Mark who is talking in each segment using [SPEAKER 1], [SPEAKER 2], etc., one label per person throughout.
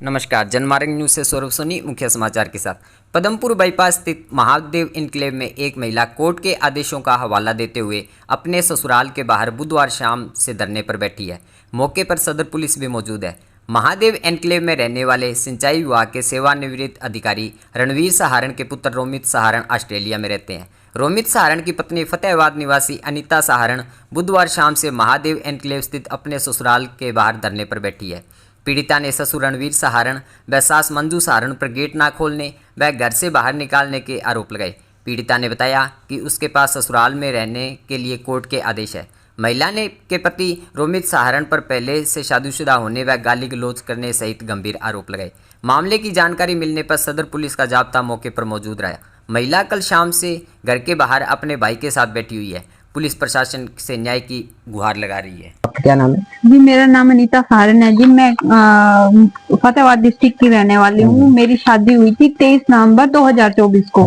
[SPEAKER 1] नमस्कार, जनमार्ग न्यूज से सौरभ सोनी मुख्य समाचार के साथ। पदमपुर बाईपास स्थित महादेव इनक्लेव में एक महिला कोर्ट के आदेशों का हवाला देते हुए अपने ससुराल के बाहर बुधवार शाम से धरने पर बैठी है। मौके पर सदर पुलिस भी मौजूद है। महादेव एनक्लेव में रहने वाले सिंचाई विभाग के सेवानिवृत्त अधिकारी रणवीर सहारण के पुत्र रोमित सहारण ऑस्ट्रेलिया में रहते हैं। रोमित सहारण की पत्नी फतेहाबाद निवासी अनीता सहारण बुधवार शाम से महादेव एनक्लेव स्थित अपने ससुराल के बाहर धरने पर बैठी है। पीड़िता ने ससुर रणवीर सहारण व सास मंजू सहारण पर गेट न खोलने व घर से बाहर निकालने के आरोप लगाए। पीड़िता ने बताया कि उसके पास ससुराल में रहने के लिए कोर्ट के आदेश है। महिला ने के पति रोमित सहारण पर पहले से शादीशुदा होने व गाली गलौज करने सहित गंभीर आरोप लगाए। मामले की जानकारी मिलने पर सदर पुलिस का जाब्ता मौके पर मौजूद रहा। महिला कल शाम से घर के बाहर अपने भाई के साथ बैठी हुई है। पुलिस प्रशासन से न्याय की गुहार लगा रही है।
[SPEAKER 2] क्या नाम है
[SPEAKER 3] जी? मेरा नाम अनीता सहारण है जी। मैं फतेहाबाद डिस्ट्रिक्ट की रहने वाली हूँ। मेरी शादी हुई थी 23 नवंबर 2024 को।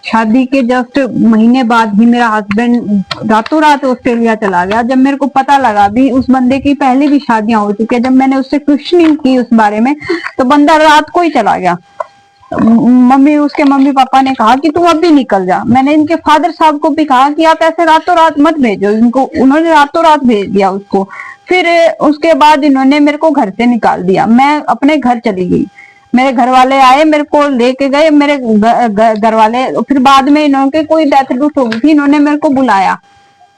[SPEAKER 3] शादी के जस्ट महीने बाद ही मेरा हस्बैंड रातों रात ऑस्ट्रेलिया चला गया। जब मेरे को पता लगा, भी उस बंदे की पहले भी शादियां हो चुकी है, जब मैंने उससे क्वेश्चनिंग की उस बारे में, तो बंदा रात को ही चला गया। उसके मम्मी पापा ने कहा कि तुम अभी निकल जा। मैंने इनके फादर साहब को भी कहा कि आप ऐसे रातों रात मत भेजो इनको। उन्होंने रातों रात भेज दिया उसको। फिर उसके बाद इन्होंने मेरे को घर से निकाल दिया। मैं अपने घर चली गई। मेरे घर वाले आए, मेरे को लेके गए। मेरे घर वाले फिर बाद में इन्होंने कोई डेथ डूथ हो गई थी, इन्होंने मेरे को बुलाया।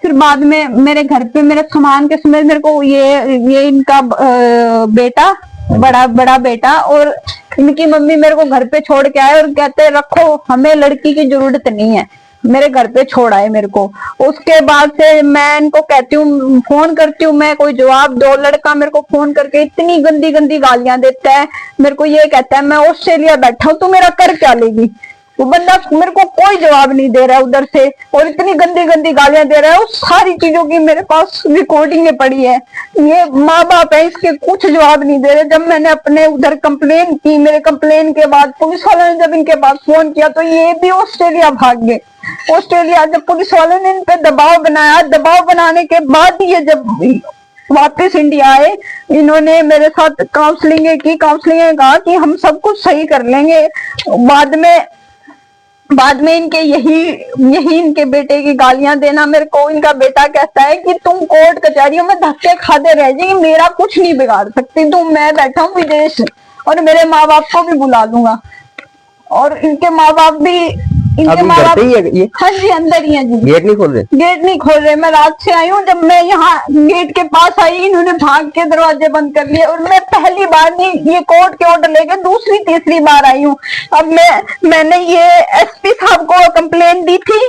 [SPEAKER 3] फिर बाद में मेरे घर पे मेरे सामान के समेत मेरे को ये इनका बेटा, बड़ा बेटा और इनकी मम्मी मेरे को घर पे छोड़ के आए और कहते रखो, हमें लड़की की जरूरत नहीं है। मेरे घर पे छोड़ आए मेरे को। उसके बाद से मैं इनको कहती हूँ, फोन करती हूँ, मैं कोई जवाब दो। लड़का मेरे को फोन करके इतनी गंदी गंदी गालियां देता है। मेरे को ये कहता है मैं ऑस्ट्रेलिया बैठा हूँ, तू मेरा कर क्या लेगी। वो बंदा मेरे को कोई जवाब नहीं दे रहा है उधर से, और इतनी गंदी गंदी गालियां दे रहा है। उस सारी चीजों की मेरे पास रिकॉर्डिंग पड़ी है। ये माँ बाप है, इसके कुछ जवाब नहीं दे रहे। जब मैंने अपने उधर कंप्लेन की, मेरे कंप्लेन के बाद पुलिस वालों ने जब इनके पास फोन किया, तो ये भी ऑस्ट्रेलिया भाग गए। ऑस्ट्रेलिया जब पुलिस वालों ने इन पे दबाव बनाया, दबाव बनाने के बाद ये जब वापस इंडिया आए, इन्होंने मेरे साथ काउंसलिंग की। काउंसलिंग में कहा कि हम सब कुछ सही कर लेंगे। बाद में इनके यही इनके बेटे की गालियां देना। मेरे को इनका बेटा कहता है कि तुम कोर्ट कचहरियों में धक्के खाते रह जाएगी, मेरा कुछ नहीं बिगाड़ सकती तुम। मैं बैठा हूँ विदेश और मेरे माँ बाप को भी बुला लूंगा। और इनके माँ बाप भी, इनके माँ बाप
[SPEAKER 2] ये?
[SPEAKER 3] हाँ जी, अंदर ही है जी।
[SPEAKER 2] गेट नहीं खोल रहे?
[SPEAKER 3] गेट नहीं खोल रहे। मैं रात से आई हूँ। जब मैं यहाँ गेट के पास आई, इन्होंने भाग के दरवाजे बंद कर लिए। और मैं पहली बार नहीं, ये कोर्ट के ऑर्डर लेके दूसरी तीसरी बार आई हूँ। अब मैंने ये एसपी साहब को कंप्लेन दी थी।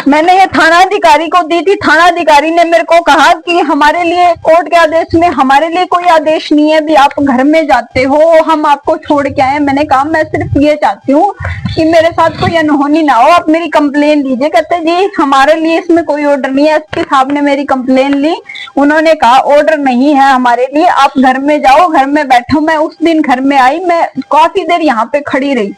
[SPEAKER 3] मैंने ये थाना अधिकारी को दी थी। थाना अधिकारी ने मेरे को कहा कि हमारे लिए कोर्ट के आदेश में हमारे लिए कोई आदेश नहीं है, भी आप घर में जाते हो, हम आपको छोड़ के आए। मैंने कहा मैं सिर्फ ये चाहती हूँ कि मेरे साथ कोई अनहोनी ना हो, आप मेरी कंप्लेन दीजिए। कहते जी हमारे लिए इसमें कोई ऑर्डर नहीं है। एसपी साहब ने मेरी कंप्लेन ली। उन्होंने कहा ऑर्डर नहीं है हमारे लिए, आप घर में जाओ, घर में बैठो। मैं उस दिन घर में आई, मैं काफी देर यहाँ पे खड़ी रही।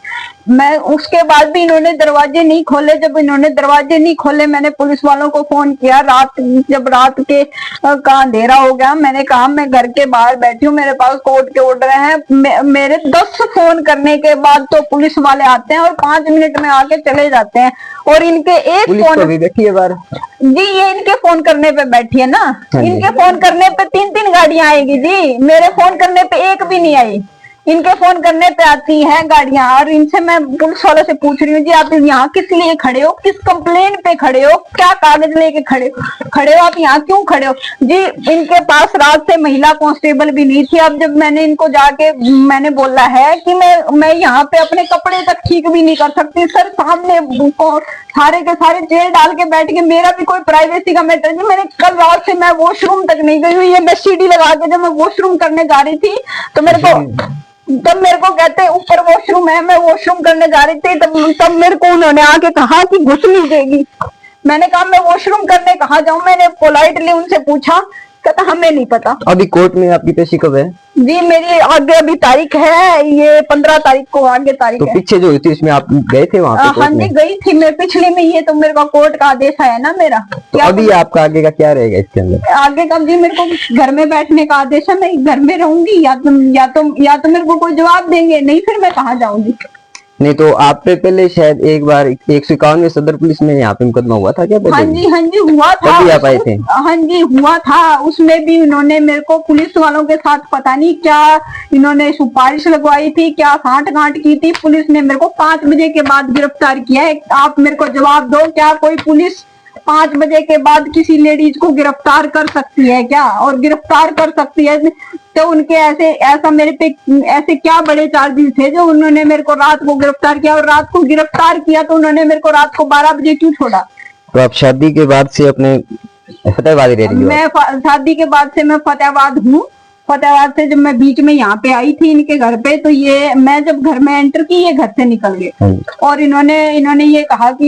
[SPEAKER 3] मैं उसके बाद भी इन्होंने दरवाजे नहीं खोले। जब इन्होंने दरवाजे नहीं खोले, मैंने पुलिस वालों को फोन किया। जब रात के का अंधेरा हो गया, मैंने कहा मैं घर के बाहर बैठी हूँ, मेरे पास कोर्ट के ऑर्डर हैं। मेरे 10 फोन करने के बाद तो पुलिस वाले आते हैं और 5 मिनट में आके चले जाते हैं। और इनके एक फोन
[SPEAKER 2] भी बैठी है बार
[SPEAKER 3] जी, ये इनके फोन करने पे बैठी है ना। इनके फोन करने पे 3-3 गाड़ियां आएगी जी। मेरे फोन करने पे एक भी नहीं आई। इनके फोन करने पे आती हैं गाड़ियां। और इनसे मैं पुलिस वालों से पूछ रही हूँ, जी आप यहाँ किस लिए खड़े हो, किस कंप्लेन पे खड़े हो, क्या कागज लेके खड़े हो, आप यहाँ क्यों खड़े हो जी। इनके पास रात से महिला कांस्टेबल भी नहीं थी। अब जब मैंने इनको जाके मैंने बोला है कि मैं यहाँ पे अपने कपड़े तक ठीक भी नहीं कर सकती सर, सामने सारे के सारे जेल डाल के बैठ के, मेरा भी कोई प्राइवेसी का मैटर नहीं। मैंने कल रात से मैं वॉशरूम तक नहीं गई हुई है। मैं सीढ़ी लगा के जब मैं वॉशरूम करने जा रही थी, तो तब मेरे को कहते ऊपर वॉशरूम है, मैं वॉशरूम करने जा रही थी। तब मेरे को उन्होंने आके कहा कि घुस नहीं देगी। मैंने कहा मैं वॉशरूम करने कहाँ जाऊं। मैंने पोलाइटली उनसे पूछा कहता हमें नहीं पता।
[SPEAKER 2] अभी कोर्ट में आपकी पेशी कब है?
[SPEAKER 3] जी मेरी आगे अभी तारीख है, ये 15 तारीख को आगे तारीख
[SPEAKER 2] तो
[SPEAKER 3] है।
[SPEAKER 2] पीछे जो हुई थी उसमें आप गए थे वहाँ पे
[SPEAKER 3] हाँ
[SPEAKER 2] कोर्ट
[SPEAKER 3] जी
[SPEAKER 2] में?
[SPEAKER 3] गई थी मैं पिछले में, ये तो मेरे को कोर्ट का आदेश आया ना मेरा।
[SPEAKER 2] तो अभी आपका आगे का क्या रहेगा इसके अंदर?
[SPEAKER 3] आगे का जी मेरे को घर में बैठने का आदेश है, मैं घर में रहूंगी, या तो मेरे को कोई जवाब देंगे, नहीं फिर मैं कहाँ जाऊंगी।
[SPEAKER 2] नहीं तो आप पे पहले शायद एक बार 151 सदर पुलिस में यहाँ पे मुकदमा हुआ था क्या पहले?
[SPEAKER 3] हाँ जी हुआ था।
[SPEAKER 2] तभी आप आए थे?
[SPEAKER 3] हाँ जी हुआ था, उसमें भी इन्होंने मेरे को पुलिस वालों के साथ पता नहीं क्या इन्होंने सुपारिश लगवाई थी, क्या साठ गांठ की थी। पुलिस ने मेरे को 5 बजे के बाद गिरफ्तार किया है। आप मेरे को जवाब दो, क्या कोई पुलिस 5 बजे के बाद किसी लेडीज को गिरफ्तार कर सकती है क्या? और गिरफ्तार कर सकती है तो उनके ऐसा मेरे पे ऐसे क्या बड़े चार्जेस थे जो उन्होंने मेरे को रात को गिरफ्तार किया? और रात को गिरफ्तार किया तो उन्होंने मेरे को रात को 12 बजे क्यों छोड़ा?
[SPEAKER 2] तो आप शादी के बाद से अपने फतेहाबाद रह रही हो?
[SPEAKER 3] मैं शादी के बाद से मैं फतेहाबाद हूँ। फतेहाबाद से जब मैं बीच में यहाँ पे आई थी इनके घर पे, तो ये मैं जब घर में एंटर की ये घर से निकल गए और इन्होंने ये कहा कि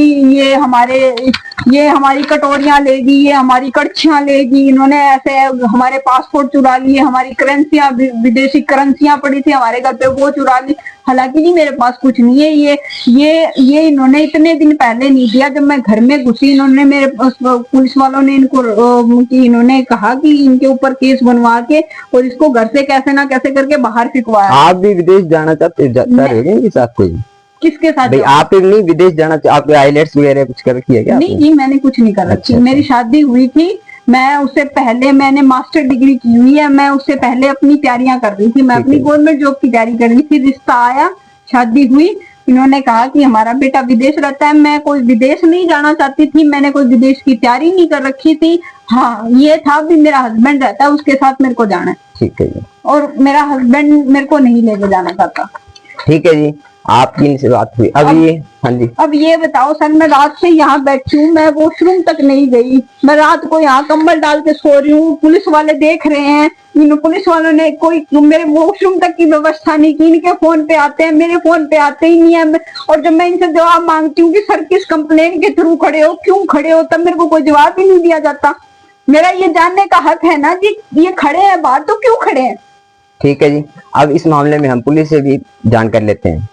[SPEAKER 3] ये हमारी कटोरियां लेगी, ये हमारी कड़छियां लेगी। इन्होंने ऐसे हमारे पासपोर्ट चुरा लिए, हमारी करेंसियां, विदेशी करेंसियां पड़ी थी हमारे घर पे, वो चुरा ली। हालांकि जी मेरे पास कुछ नहीं है। ये इन्होंने इतने दिन पहले नहीं दिया। जब मैं घर में घुसी इन्होंने मेरे पुलिस वालों ने इन्होंने कहा कि इनके ऊपर केस बनवा के और इसको घर से कैसे ना कैसे करके बाहर फिकवाया।
[SPEAKER 2] आप भी विदेश जाना चाहते रहे इनके साथ? कोई
[SPEAKER 3] किसके साथ?
[SPEAKER 2] भाई आप नहीं विदेश जाना, आप आईलेट्स वगैरह कुछ कर रखी है क्या?
[SPEAKER 3] नहीं जी मैंने कुछ नहीं कर रखी। मेरी शादी हुई थी, मैं उससे पहले मैंने मास्टर डिग्री की हुई है, मैं उससे पहले अपनी तैयारियां कर रही थी, मैं अपनी गवर्नमेंट जॉब की तैयारी कर रही थी। रिश्ता आया, शादी हुई, इन्होंने कहा कि हमारा बेटा विदेश रहता है। मैं कोई विदेश नहीं जाना चाहती थी, मैंने कोई विदेश की तैयारी नहीं कर रखी थी। हाँ ये था भी मेरा हस्बैंड रहता है, उसके साथ मेरे को जाना है।
[SPEAKER 2] ठीक है जी।
[SPEAKER 3] और मेरा हस्बैंड मेरे को नहीं लेके जाना चाहता।
[SPEAKER 2] ठीक है जी, आपकी इनसे बात हुई अभी? हाँ जी।
[SPEAKER 3] अब ये बताओ सर, मैं रात से यहाँ बैठी हूँ, मैं वॉशरूम तक नहीं गई। मैं रात को यहाँ कंबल डाल के सो रही हूँ, पुलिस वाले देख रहे हैं। इन पुलिस वालों ने कोई मेरे वॉशरूम तक की व्यवस्था नहीं की। इनके फोन पे आते हैं, मेरे फोन पे आते ही नहीं है। और जब मैं इनसे जवाब मांगती हूँ कि सर किस कंप्लेन के थ्रू खड़े हो, क्यों खड़े हो, तब मेरे को कोई जवाब ही नहीं दिया जाता। मेरा ये जानने का हक है ना जी, ये खड़े हैं बाहर तो क्यों खड़े हैं?
[SPEAKER 2] ठीक है जी, अब इस मामले में हम पुलिस से भी जान कर लेते हैं।